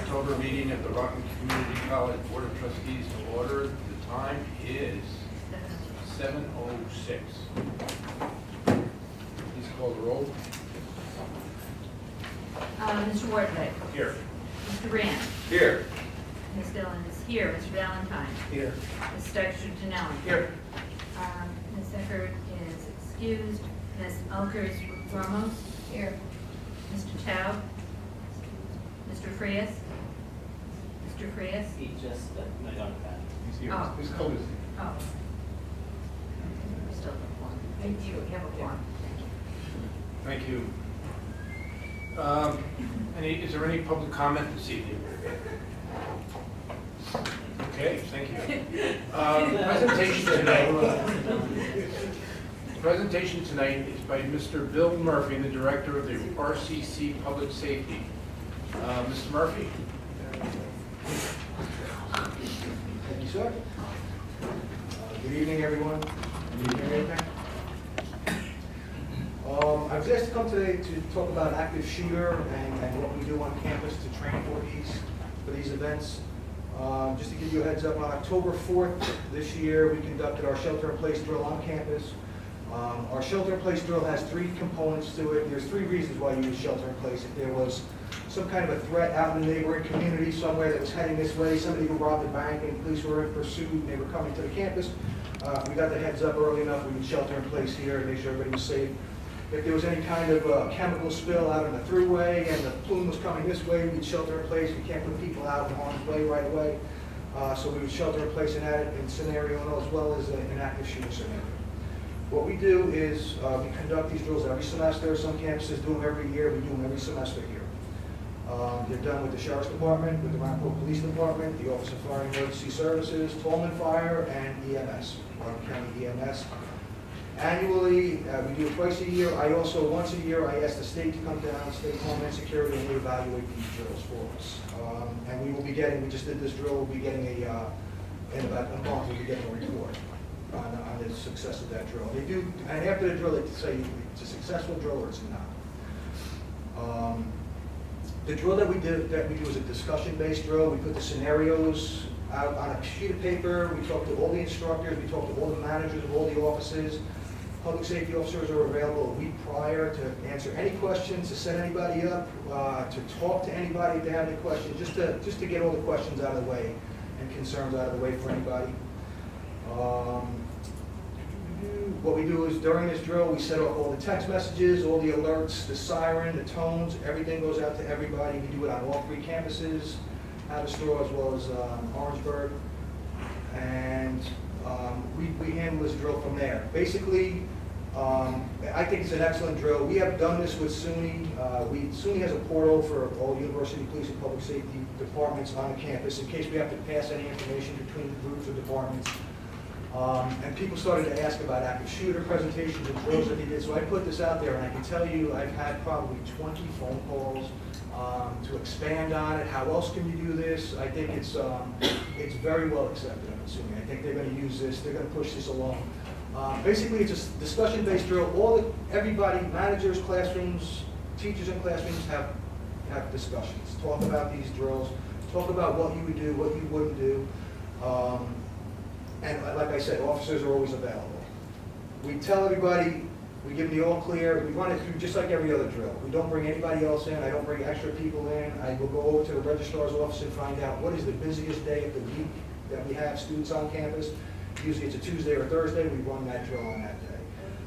October meeting of the Rockland Community College Board of Trustees to order. The time is 7:06. Please call the roll. Mr. Wardley. Here. Mr. Rand. Here. Ms. Dillon is here. Mr. Valentine. Here. Ms. Dykstra-Danelli. Here. Ms. Eckert is excused. Ms. Elkers Ramos. Here. Mr. Chow. Mr. Frias. Mr. Frias. He just, no, you don't have that. He's here. Oh. His code is Oh. We still have a quorum. Thank you. We have a quorum. Thank you. Is there any public comment this evening? Okay, thank you. Presentation tonight is by Mr. Bill Murphy, the Director of the RCC Public Safety. Mr. Murphy? Thank you, sir. Good evening, everyone. Can you hear me okay? I was asked to come today to talk about active shooter and what we do on campus to train for these events. Just to give you a heads up, on October 4th this year, we conducted our shelter-in-place drill on campus. Our shelter-in-place drill has three components to it. There's three reasons why you use shelter-in-place. If there was some kind of a threat out in the neighboring community somewhere that was heading this way, somebody who robbed a bank and police were in pursuit and they were coming to the campus, we got the heads up early enough, we would shelter in place here and make sure everybody was safe. If there was any kind of chemical spill out on the thruway and the plume was coming this way, we'd shelter in place. We can't put people out in harm's way right away. So we would shelter in place in that scenario as well as an active shooter scenario. What we do is we conduct these drills every semester. Some campuses do them every year. We do them every semester here. They're done with the Sheriff's Department, with the Rockland Police Department, the Office of Fire and Emergency Services, Tolman Fire, and EMS, Rockland County EMS. Annually, we do it twice a year. I also, once a year, I ask the state to come down, State Homeland Security, and evaluate these drills for us. And we will be getting, we just did this drill, we'll be getting in about a month, we'll be getting a report on the success of that drill. They do, and after the drill, they say it's a successful drill or it's not. The drill that we do is a discussion-based drill. We put the scenarios out on a sheet of paper. We talk to all the instructors. We talk to all the managers of all the offices. Public safety officers are available a week prior to answer any questions, to set anybody up, to talk to anybody if they have any questions, just to get all the questions out of the way and concerns out of the way for anybody. What we do is during this drill, we set off all the text messages, all the alerts, the siren, the tones, everything goes out to everybody. We do it on all three campuses, Haverstraw as well as Orangeburg. And we handle this drill from there. Basically, I think it's an excellent drill. We have done this with SUNY. SUNY has a portal for all university police and public safety departments on the campus in case we have to pass any information between groups or departments. And people started to ask about active shooter presentations and drills that they did. So I put this out there, and I can tell you I've had probably 20 phone calls to expand on it. How else can you do this? I think it's very well accepted, I'm assuming. I think they're going to use this. They're going to push this along. Basically, it's a discussion-based drill. Everybody, managers, classrooms, teachers in classrooms have discussions. Talk about these drills. Talk about what you would do, what you wouldn't do. And like I said, officers are always available. We tell everybody, we give them the all clear, we run it through just like every other drill. We don't bring anybody else in, I don't bring extra people in. I will go over to the registrar's office and find out what is the busiest day of the week that we have students on campus. Usually it's a Tuesday or Thursday, we run that drill on that day.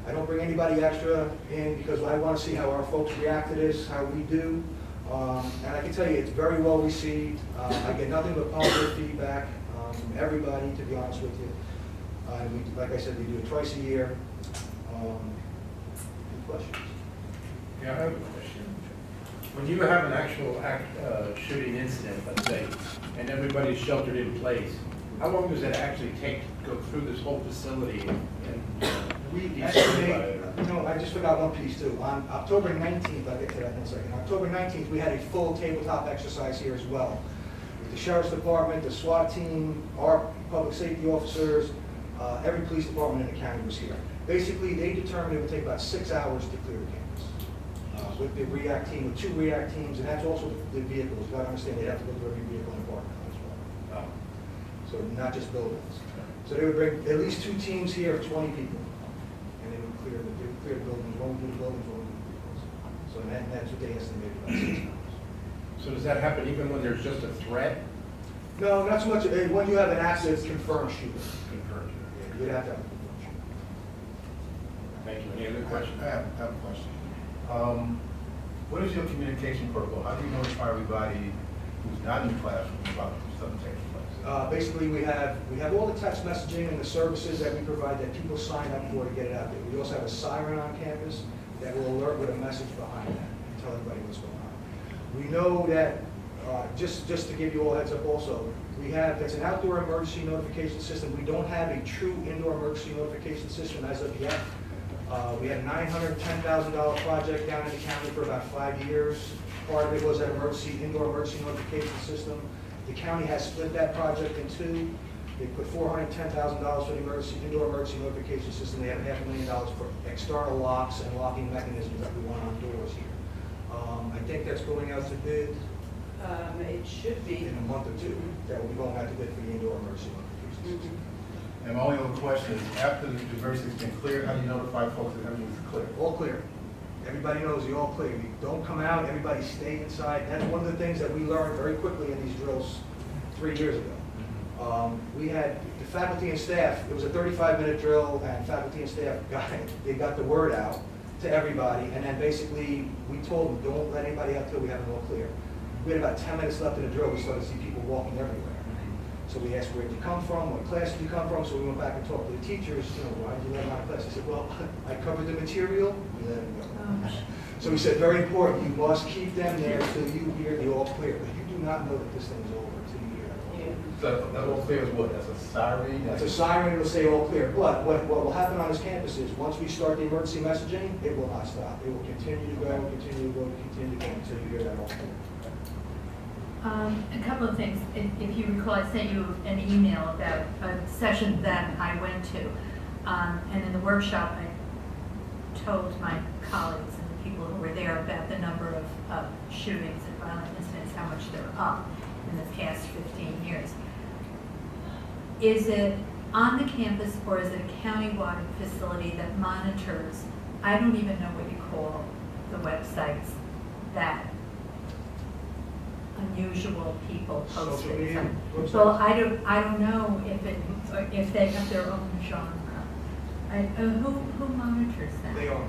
I don't bring anybody extra in because I want to see how our folks react to this, how we do. And I can tell you it's very well received. I get nothing but positive feedback. From everybody, to be honest with you. Like I said, we do it twice a year. Any questions? Yeah, I have a question. When you have an actual shooting incident, let's say, and everybody's sheltered in place, how long does it actually take to go through this whole facility and We estimate, I just forgot one piece too. On October 19th, I'll get to that in a second. October 19th, we had a full tabletop exercise here as well. The Sheriff's Department, the SWAT team, our public safety officers, every police department in the county was here. Basically, they determined it would take about 6 hours to clear the campus. with the REACT team, with 2 REACT teams, and that's also the vehicles. You gotta understand, they have to go through every vehicle in the parking lot as well. So not just buildings. So they would bring at least 2 teams here of 20 people, and they would clear the buildings, one would do the buildings, one would do the vehicles. So that's what they estimated about 6 hours. So does that happen even when there's just a threat? No, not so much, when you have an accident, it's confirmed shooting. Confirmed. Yeah, you'd have to have a confirmed shooting. Thank you. Any other questions? I have a question. What is your communication protocol? How do you notify everybody who's not in the classroom about something taking place? Basically, we have all the text messaging and the services that we provide that people sign up for to get it out there. We also have a siren on campus that will alert with a message behind that and tell everybody what's going on. We know that, just to give you all a heads up also, it's an outdoor emergency notification system. We don't have a true indoor emergency notification system as of yet. We had a $910,000 project down in the county for about 5 years. Part of it was that indoor emergency notification system. The county has split that project in 2. They put $410,000 for the indoor emergency notification system. They have $500,000 for external locks and locking mechanisms that we want on doors here. I think that's going out to bid It should be. in a month or 2. That will be going out to bid for the indoor emergency notification system. And my only other question is, after the emergency's been cleared, how do you notify folks that everything's clear? All clear. Everybody knows you're all clear. You don't come out, everybody stay inside. That's one of the things that we learned very quickly in these drills 3 years ago. We had the faculty and staff, it was a 35-minute drill, and faculty and staff got the word out to everybody, and then basically we told them, don't let anybody out till we have it all clear. We had about 10 minutes left in the drill, we started to see people walking everywhere. So we asked where did you come from, what class did you come from, so we went back and talked to the teachers, why did you let them out of class? They said, well, I covered the material, we let them go. So we said, very important, you must keep them there till you hear the all clear, but you do not know that this thing is over until you hear that all clear. So that all clear is what? That's a siren? That's a siren, it'll say all clear, but what will happen on this campus is, once we start the emergency messaging, it will not stop. It will continue to go, continue to go, continue to go until you hear that all clear. A couple of things. If you recall, I sent you an email about a session that I went to. And in the workshop, I told my colleagues and the people who were there about the number of shootings and violent incidents, how much they're up in the past 15 years. Is it on the campus or is it a countywide facility that monitors, I don't even know what you call the websites that unusual people Social posted. media websites? Well, I don't know if they have their own genre. Who monitors them? They are.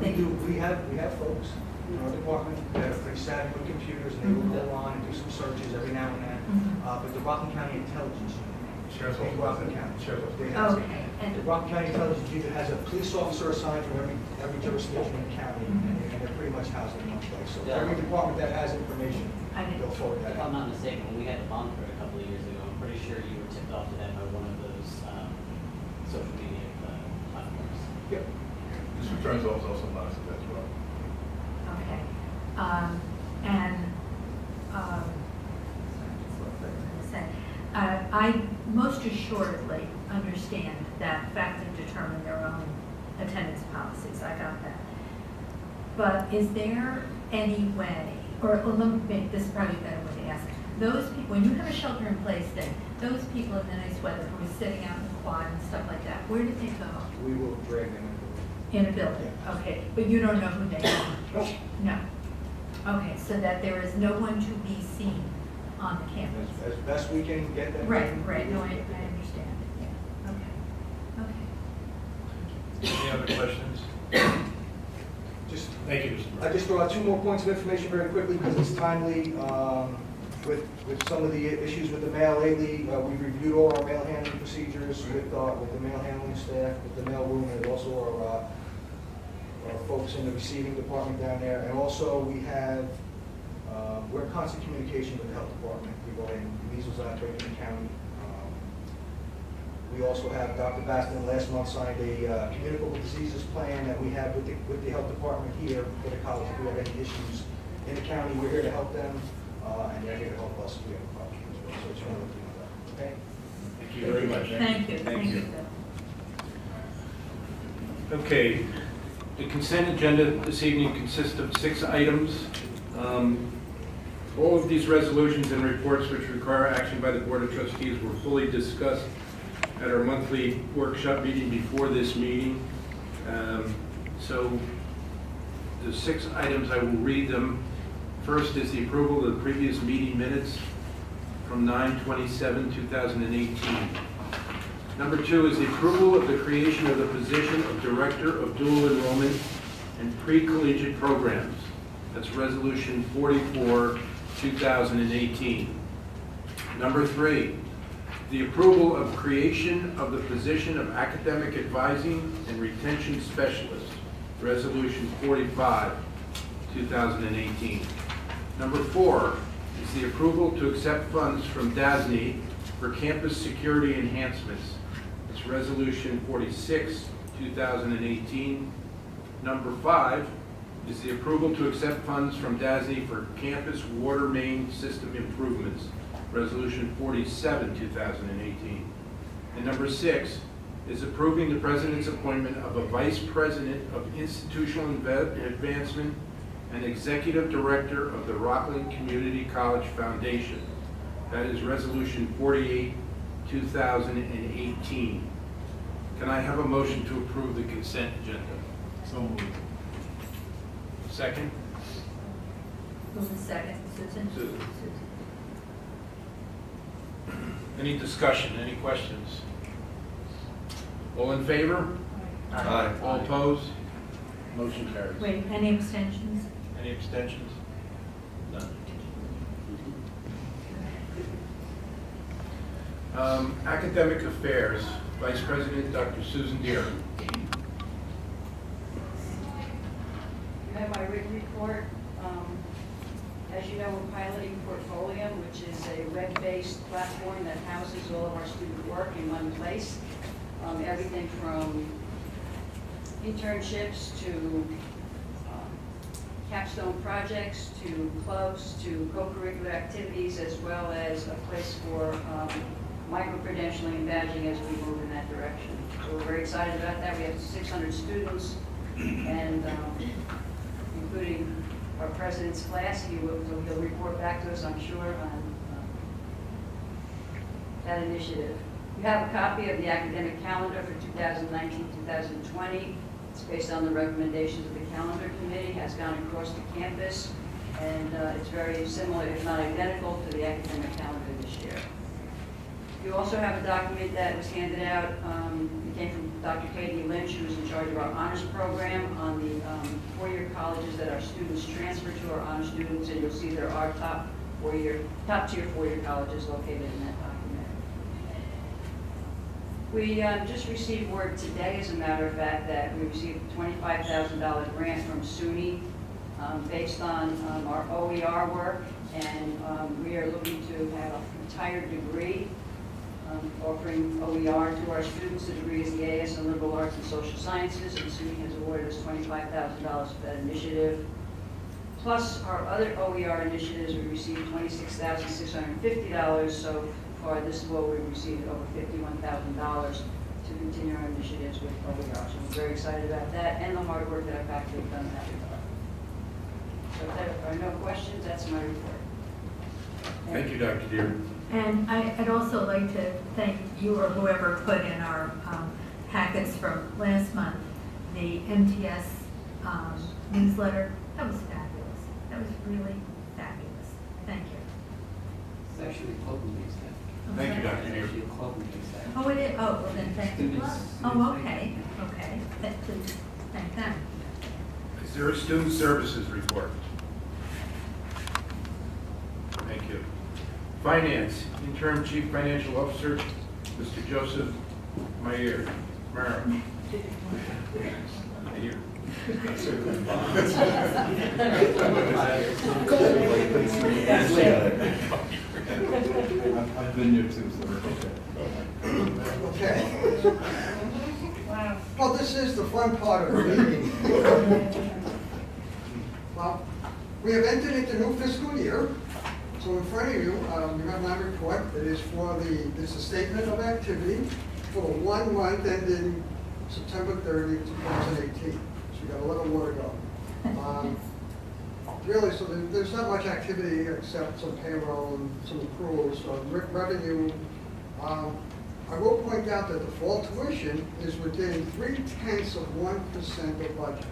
We have folks in our department that are pretty savvy with computers, and they will go on and do some searches every now and then. But the Rockland County Intelligence Unit, Sheriff's in Office. Rockland County, Sheriff's Office. they have- Okay, and The Rockland County Intelligence Unit has a police officer assigned from every jurisdiction in the county, and they're pretty much housed in one place. So Yeah. every department that has information, I didn't- they'll forward that If I'm out. not mistaken, when we had the bond for a couple of years ago, I'm pretty sure you were tipped off to that by one of those social media platforms. Yep. This returns also monitors as well. okay. And sorry, just what I was going to say. I most assuredly understand that faculty determine their own attendance policies. I got that. But is there any way, or let me make this is probably a better way to ask. Those people, when you have a shelter-in-place thing, those people in the nice weather who are sitting out in the quad and stuff like that, where did they go? We will drag them In a building? Yeah. Okay, but you don't know who they are? Nope. No. Okay, so that there is no one to be seen on the campus? as best we can get them. Right, no, I understand, yeah, okay. Any other questions? Just Thank you, Mr. I Murphy. just throw out 2 more points of information very quickly because it's timely. With some of the issues with the mail lately, we've reviewed all our mail handling procedures with the mail handling staff, with the mail room, and also our folks in the receiving department down there. And also we have, we're in constant communication with the health department regarding the measles outbreak in the county. We also have Dr. Baston last month signed a communicable diseases plan that we have with the health department here for the college. If we have any issues in the county, we're here to help them, and they're here to help us if we have a problem as well. So I just want to let you know that, okay? Thank you very much. Thank you, thank you, Bill. Okay, The consent agenda this evening consists of 6 items. All of these resolutions and reports which require action by the Board of Trustees were fully discussed at our monthly workshop meeting before this meeting. So the 6 items, I will read them. First is the approval of the previous meeting minutes from 9/27/2018. Number 2 is the approval of the creation of the position of Director of Dual Enrollment and Pre-Collegiate Programs. That's Resolution 44, 2018. Number 3, the approval of creation of the position of Academic Advising and Retention Specialist. Resolution 45, 2018. Number 4 is the approval to accept funds from DASNY for campus security enhancements. It's Resolution 46, 2018. Number 5 is the approval to accept funds from DASNY for campus water main system improvements. Resolution 47, 2018. And number 6 is approving the President's appointment of a Vice President of Institutional Advancement and Executive Director of the Rockland Community College Foundation. That is Resolution 48, 2018. Can I have a motion to approve the consent agenda? So moved. Second? Who's the second? Susan? Susan. Any discussion, any questions? All in favor? Aye. All opposed? Motion carries. Wait, any abstentions? Any abstentions? None. Academic Affairs, Vice President Dr. Susan Deere. You have my written report. As you know, we're piloting Portfolio, which is a web-based platform that houses all of our student work in one place. Everything from internships to capstone projects to clubs to co-curricular activities, as well as a place for micro-credentialing and badging as we move in that direction. So we're very excited about that. We have 600 students, and including our president's class. He'll report back to us, I'm sure, on that initiative. You have a copy of the academic calendar for 2019-2020. It's based on the recommendations of the calendar committee, has gone across the campus, and it's very similar, if not identical, to the academic calendar this year. You also have a document that was handed out. It came from Dr. Katie Lynch, who is in charge of our honors program on the four-year colleges that our students transfer to, our honor students, and you'll see there are top-tier four-year colleges located in that document. We just received word today, as a matter of fact, that we received a $25,000 grant from SUNY based on our OER work, and we are looking to have a retired degree offering OER to our students. The degree is the AS in Liberal Arts and Social Sciences, and SUNY has awarded us $25,000 for that initiative. Plus our other OER initiatives, we received $26,650, so far this fall we've received over $51,000 to continue our initiatives with OER. So we're very excited about that and the hard work that our faculty have done in that regard. So if there are no questions, that's my report. Thank you, Dr. Deere. And I'd also like to thank you or whoever put in our packets from last month, the MTS newsletter. That was fabulous. That was really fabulous. Thank you. It's actually club meetings then. Thank you, Dr. It's Deere. actually a club meetings then. Oh, it is? Oh, well then thank you. Students. Oh, okay, okay. Please thank them. Is there a student services report? Thank you. Finance, Interim Chief Financial Officer, Mr. Joseph Mayer. Here. I've been here too, so Okay. Well, this is the fun part of the meeting. Well, we have entered into new fiscal year. So in front of you, you have my report. It is for it's a statement of activity for the 1 month ending September 30, 2018. It's We got a little more to go. Really, so there's not much activity except some payroll and some accruals. So revenue, I will point out that the fall tuition is within 0.3% of budget,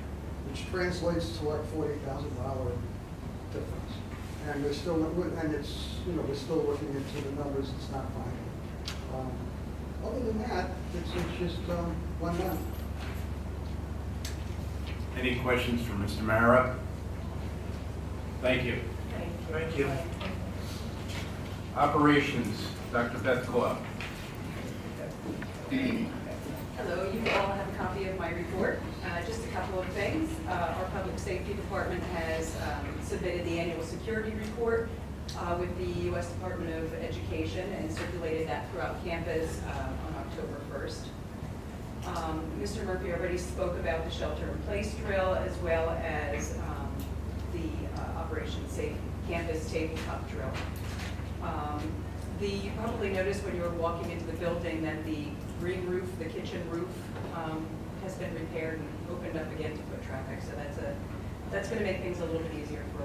which translates to like $40,000 difference. And we're still, and it's, you know, we're still looking into the numbers. It's not final. Other than that, it's just one month. Any questions for Mr. Mara? Thank you. Thank you. Operations, Dr. Beth Coyle. Hello, you all have a copy of my report. Just a couple of things. Our Public Safety Department has submitted the annual security report with the U.S. Department of Education and circulated that throughout campus on October 1st. Mr. Murphy already spoke about the shelter-in-place drill as well as the Operation Safe Campus Tabletop Drill. You probably noticed when you were walking into the building that the green roof, the kitchen roof, has been repaired and opened up again to foot traffic. So that's going to make things a little bit easier for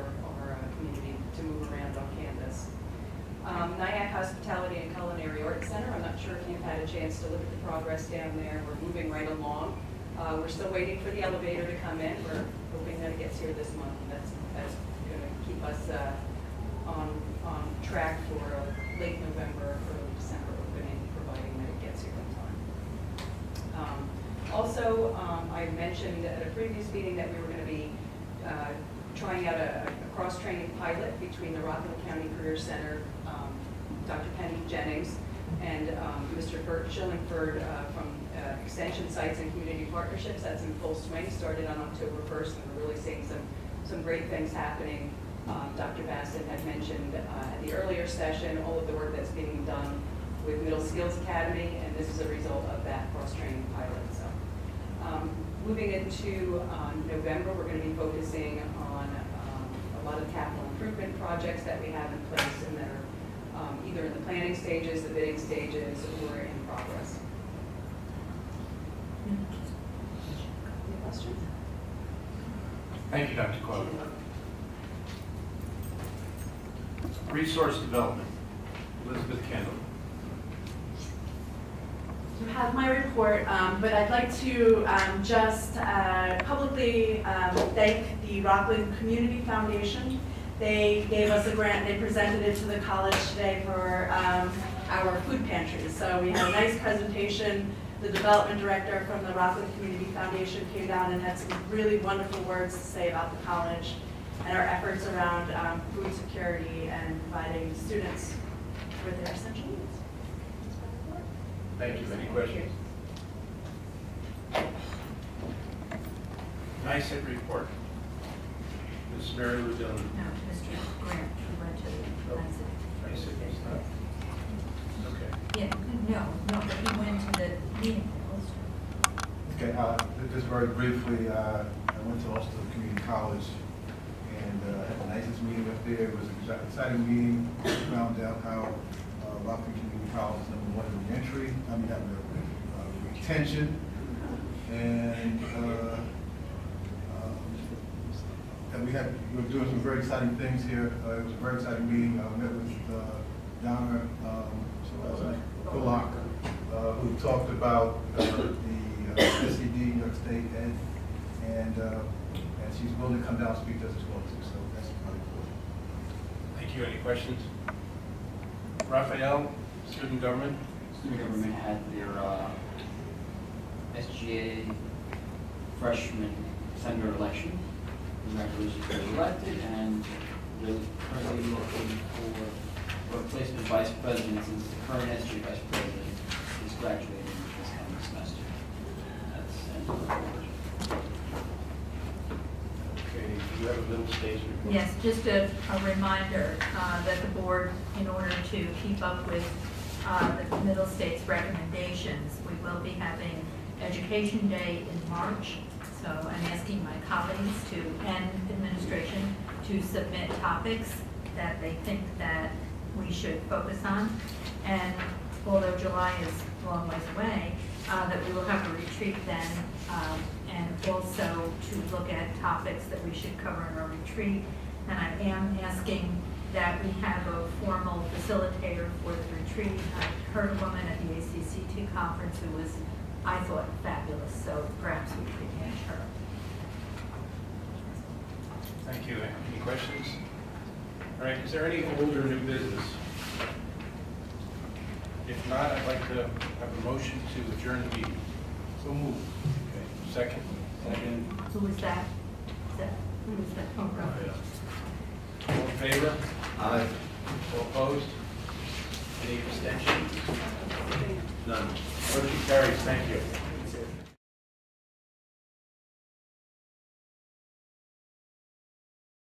our community to move around on campus. Nyack Hospitality and Culinary Arts Center, I'm not sure if you've had a chance to look at the progress down there. We're moving right along. We're still waiting for the elevator to come in. We're hoping that it gets here this month. That's going to keep us on track for a late November, early December opening, providing that it gets here in time. Also, I mentioned at a previous meeting that we were going to be trying out a cross-training pilot between the Rockland County Career Center, Dr. Penny Jennings, and Mr. Bert Schillingford from Extension Sites and Community Partnerships. That's in full swing, started on October 1st, and we're really seeing some great things happening. Dr. Bassett had mentioned at the earlier session all of the work that's being done with Middle Skills Academy, and this is a result of that cross-training pilot. So, moving into November, we're going to be focusing on a lot of capital improvement projects that we have in place and that are either in the planning stages, the bidding stages, or in progress. Any questions? Thank you, Dr. Coyle. Resource development, Elizabeth Kendall. You have my report, but I'd like to just publicly thank the Rockland Community Foundation. They gave us a grant. They presented it to the college today for our food pantry. So we had a nice presentation. The development director from the Rockland Community Foundation came down and had some really wonderful words to say about the college and our efforts around food security and providing students with their essential needs. Thank you. Any questions? NICET report. Ms. Mary Lou Dillon. No, Mr. Grant, who went to NICET is not. Okay. Yeah, no, but he went to the meeting. Okay, just very briefly, I went to Ulster Community College and had the nicest meeting up there. It was an exciting meeting. We found out how Rockland Community College is #1 in reentry. I mean, retention. And we were doing some very exciting things here. It was a very exciting meeting. I met with Donna Bullock, who talked about the SED, New York State Ed, and she's willing to come down and speak to us as well too. So that's really cool. Thank you. Any questions? Raphael, student government. Student government had their SGA freshman senator election. Congratulations, they were elected, and they're currently looking for replacement vice president since the current SGA vice president is graduating this coming semester. That's the end of the report. Okay, do you have a middle stage report? Yes, just a reminder that the board, in order to keep up with the Middle States recommendations, we will be having Education Day in March. So I'm asking my colleagues and administration to submit topics that they think that we should focus on. And although July is a long ways away, that we will have a retreat then, and also to look at topics that we should cover in our retreat. And I am asking that we have a formal facilitator for the retreat. I heard a woman at the ACCT conference who was, I thought, fabulous, so perhaps we could manage her. Thank you. Any questions? All right, is there any old or new business? If not, I'd like to have a motion to adjourn the meeting. So moved. Okay, second? Second. Who was that? Who was that? Oh, right. All in favor? Aye. All opposed? Any abstentions? None. Motion carries. Thank you.